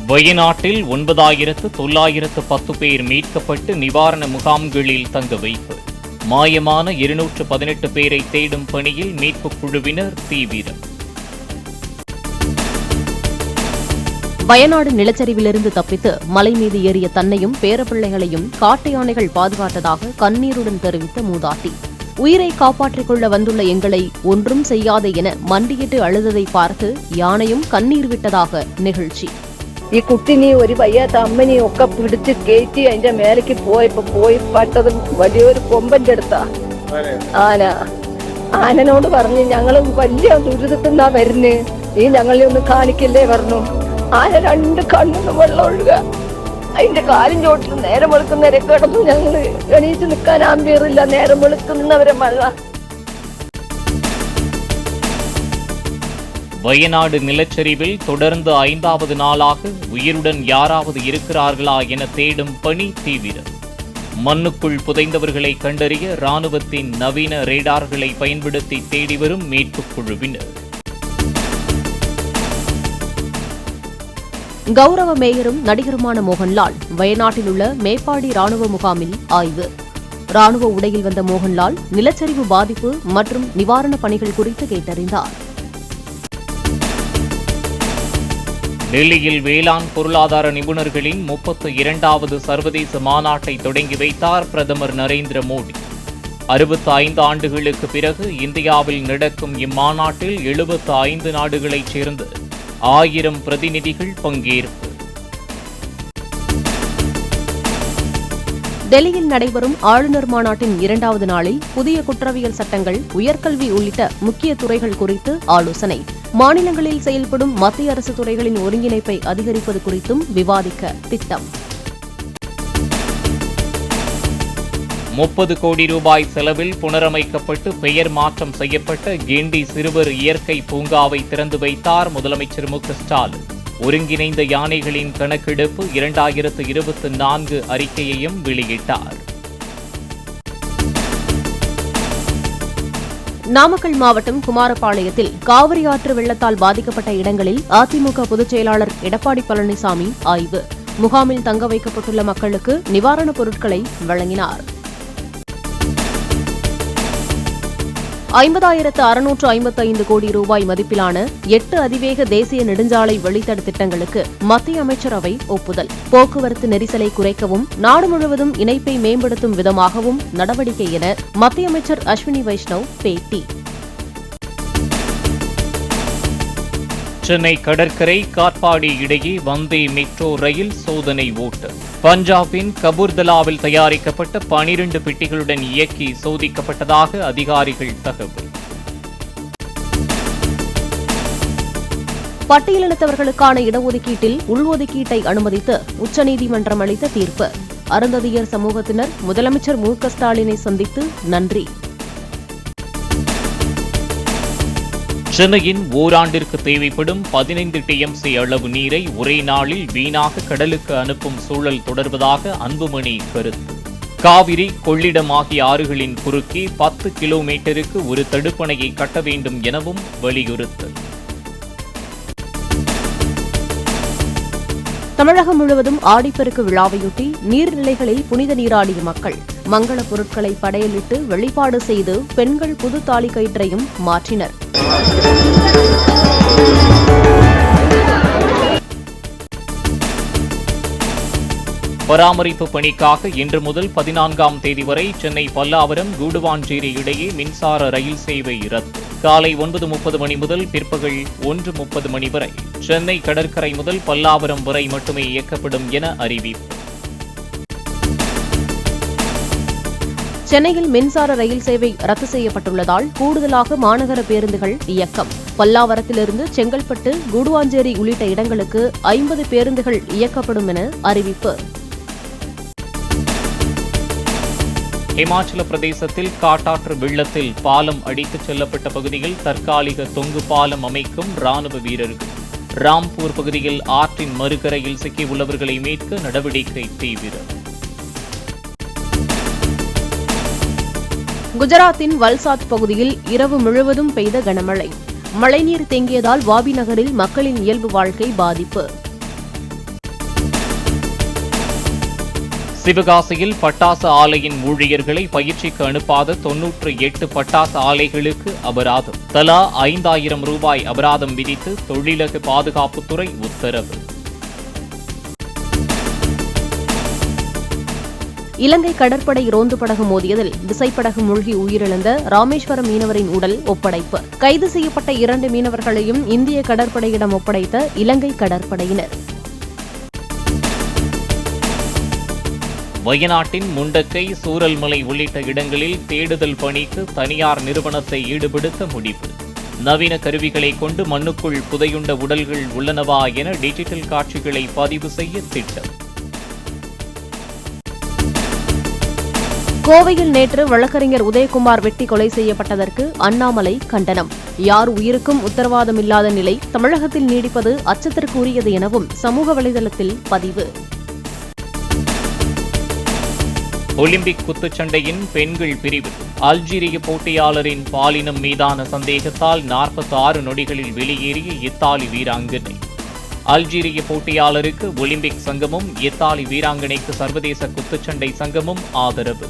வயநாட்டில் 9,910 பேர் மீட்கப்பட்டு நிவாரண முகாம்களில் தங்க வைப்பு. மாயமான 218 பேரை தேடும் பணியில் மீட்புக் குழுவினர் தீவிரம். வயநாடு நிலச்சரிவிலிருந்து தப்பித்து மலை மீது ஏறிய தன்னையும் பேரப்பிள்ளைகளையும் காட்டு யானைகள் பாதுகாத்ததாக கண்ணீருடன் தெரிவித்த மூதாட்டி. உயிரை காப்பாற்றிக் கொள்ள வந்துள்ள எங்களை ஒன்றும் செய்யாதே என மண்டியிட்டு அழுததை பார்த்து யானையும் கண்ணீர் വിട്ടதாக நிகழ்ச்சி. ഈ കുട്ടിനെ ഒരു വയ്യാത്ത അമ്മനെ ഒക്കെ പിടിച്ച് കയറ്റി അതിന്റെ മേലേക്ക് പോയി പട്ടത് വലിയൊരു കൊമ്പന്റെ അടുത്താ ആനനോട് പറഞ്ഞു ഞങ്ങള് വലിയ ദുരിതത്തിന്നാ വരുന്നേ, ഈ ഞങ്ങളെ ഒന്ന് കാണിക്കല്ലേ പറഞ്ഞു. ആന രണ്ട് കണ്ണൊന്നും വെള്ളം ഒഴുക, അതിന്റെ കാലും ചോട്ടിൽ നേരം വെളുക്കുന്നവരെ കിടന്നു. ഞങ്ങള് എണീച്ച് നിൽക്കാൻ ആമ്പിയറില്ല, നേരം വെളുക്കുന്നവരെ മഴ. வயநாடு நிலச்சரிவில் தொடர்ந்து 5வது நாளாக உயிருடன் யாராவது இருக்கிறார்களா என தேடும் பணி தீவிரம். மண்ணுக்குள் புதைந்தவர்களை கண்டறிய ராணுவத்தின் நவீன ரேடார்களை பயன்படுத்தி தேடி வரும் மீட்புக் குழுவினர். கௌரவ மேயரும் நடிகருமான மோகன்லால் வயநாட்டில் உள்ள மேப்பாடி ராணுவ முகாமில் ஆய்வு. ராணுவ உடையில் வந்த மோகன்லால் நிலச்சரிவு பாதிப்பு மற்றும் நிவாரணப் பணிகள் குறித்து கேட்டறிந்தார். டெல்லியில் வேளாண் பொருளாதார நிபுணர்களின் 32வது சர்வதேச மாநாட்டை தொடங்கி வைத்தார் பிரதமர் நரேந்திர மோடி. 65 ஆண்டுகளுக்கு பிறகு இந்தியாவில் நடக்கும் இம்மாநாட்டில் 75 நாடுகளைச் சேர்ந்த 1000 பிரதிநிதிகள் பங்கேற்பு. டெல்லியில் நடைபெறும் ஆளுநர் மாநாட்டின் 2வது நாளில் புதிய குற்றவியல் சட்டங்கள், உயர்கல்வி உள்ளிட்ட முக்கிய துறைகள் குறித்து ஆலோசனை. மாநிலங்களில் செயல்படும் மத்திய அரசு துறைகளின் ஒருங்கிணைப்பை அதிகரிப்பது குறித்தும் விவாதிக்க திட்டம். 30 கோடி ரூபாய் செலவில் புனரமைக்கப்பட்டு பெயர் மாற்றம் செய்யப்பட்ட கிண்டி சிறுவர் இயற்கை பூங்காவை திறந்து வைத்தார் முதலமைச்சர் மு க ஸ்டாலின். ஒருங்கிணைந்த யானைகளின் கணக்கெடுப்பு 2024 அறிக்கையையும் வெளியிட்டார். நாமக்கல் மாவட்டம் குமாரபாளையத்தில் காவிரி ஆற்று வெள்ளத்தால் பாதிக்கப்பட்ட இடங்களில் அதிமுக பொதுச் செயலாளர் எடப்பாடி பழனிசாமி ஆய்வு. முகாமில் தங்க வைக்கப்பட்டுள்ள மக்களுக்கு நிவாரணப் பொருட்களை வழங்கினார். 50,655 கோடி ரூபாய் மதிப்பிலான 8 அதிவேக தேசிய நெடுஞ்சாலை வழித்தட திட்டங்களுக்கு மத்திய அமைச்சரவை ஒப்புதல். போக்குவரத்து நெரிசலை குறைக்கவும் நாடு முழுவதும் இணைப்பை மேம்படுத்தும் விதமாகவும் நடவடிக்கை என மத்திய அமைச்சர் அஸ்வினி வைஷ்ணவ் பேட்டி. சென்னை கடற்கரை காட்பாடி இடையே வந்தே மெட்ரோ ரயில் சோதனை ஓட்டு. பஞ்சாபின் கபூர்தலாவில் தயாரிக்கப்பட்ட 12 பெட்டிகளுடன் இயக்கி சோதிக்கப்பட்டதாக அதிகாரிகள் தகவல். பட்டியலினத்தவர்களுக்கான இடஒதுக்கீட்டில் உள்ஒதுக்கீட்டை அனுமதித்து உச்சநீதிமன்றம் அளித்த தீர்ப்பு. அருந்ததியர் சமூகத்தினர் முதலமைச்சர் மு க ஸ்டாலினை சந்தித்து நன்றி. சென்னையின் ஓராண்டிற்கு தேவைப்படும் 15 TMC அளவு நீரை ஒரே நாளில் வீணாக கடலுக்கு அனுப்பும் சூழல் தொடர்வதாக அன்புமணி கருத்து. காவிரி, கொள்ளிடம் ஆகிய ஆறுகளின் குறுக்கே 10 கிலோமீட்டருக்கு ஒரு தடுப்பணையை கட்ட வேண்டும் எனவும் வலியுறுத்தல். தமிழகம் முழுவதும் ஆடிப்பெருக்கு விழாவையொட்டி நீர்நிலைகளில் புனித நீராடிய மக்கள் மங்கள பொருட்களை படையலிட்டு வழிபாடு செய்து பெண்கள் புது தாலி கயிற்றையும் மாற்றினர். பராமரிப்பு பணிக்காக இன்று முதல் 14ஆம் தேதி வரை சென்னை பல்லாவரம் கூடுவாஞ்சேரி இடையே மின்சார ரயில் சேவை ரத்து. காலை 9:30 மணி முதல் பிற்பகல் 1:30 மணி வரை சென்னை கடற்கரை முதல் பல்லாவரம் வரை மட்டுமே இயக்கப்படும் என அறிவிப்பு. சென்னையில் மின்சார ரயில் சேவை ரத்து செய்யப்பட்டுள்ளதால் கூடுதலாக மாநகர பேருந்துகள் இயக்கம். பல்லாவரத்திலிருந்து செங்கல்பட்டு, கூடுவாஞ்சேரி உள்ளிட்ட இடங்களுக்கு 50 பேருந்துகள் இயக்கப்படும் என அறிவிப்பு. இமாச்சல பிரதேசத்தில் காட்டாற்று வெள்ளத்தில் பாலம் அடித்துச் செல்லப்பட்ட பகுதியில் தற்காலிக தொங்கு பாலம் அமைக்கும் ராணுவ வீரர்கள். ராம்பூர் பகுதியில் ஆற்றின் மறுகரையில் சிக்கியுள்ளவர்களை மீட்க நடவடிக்கை தீவிரம். குஜராத்தின் வல்சாத் பகுதியில் இரவு முழுவதும் பெய்த கனமழை. மழைநீர் தேங்கியதால் வாபி நகரில் மக்களின் இயல்பு வாழ்க்கை பாதிப்பு. சிவகாசியில் பட்டாசு ஆலையின் ஊழியர்களை பயிற்சிக்கு அனுப்பாத 98 பட்டாசு ஆலைகளுக்கு அபராதம். தலா 5000 ரூபாய் அபராதம் விதித்து தொழிலக பாதுகாப்புத்துறை உத்தரவு. இலங்கை கடற்படை ரோந்து படகு மோதியதில் விசைப்படகு மூழ்கி உயிரிழந்த ராமேஸ்வரம் மீனவரின் உடல் ஒப்படைப்பு. கைது செய்யப்பட்ட 2 மீனவர்களையும் இந்திய கடற்படையிடம் ஒப்படைத்த இலங்கை கடற்படையினர். வயநாட்டின் முண்டக்கை, சூரல்மலை உள்ளிட்ட இடங்களில் தேடுதல் பணிக்கு தனியார் நிறுவனத்தை ஈடுபடுத்த முடிவு. நவீன கருவிகளை கொண்டு மண்ணுக்குள் புதையுண்ட உடல்கள் உள்ளனவா என டிஜிட்டல் காட்சிகளை பதிவு செய்ய திட்டம். கோவையில் நேற்று வழக்கறிஞர் உதயகுமார் வெட்டி கொலை செய்யப்பட்டதற்கு அண்ணாமலை கண்டனம். யார் உயிருக்கும் உத்தரவாதமில்லாத நிலை தமிழகத்தில் நீடிப்பது அச்சத்திற்குரியது எனவும் சமூக வலைதளத்தில் பதிவு. ஒலிம்பிக் குத்துச்சண்டையின் பெண்கள் பிரிவு அல்ஜீரிய போட்டியாளரின் பாலினம் மீதான சந்தேகத்தால் 46 நொடிகளில் வெளியேறிய இத்தாலி வீராங்கனை. அல்ஜீரிய போட்டியாளருக்கு ஒலிம்பிக் சங்கமும் இத்தாலி வீராங்கனைக்கு சர்வதேச குத்துச்சண்டை சங்கமும் ஆதரவு.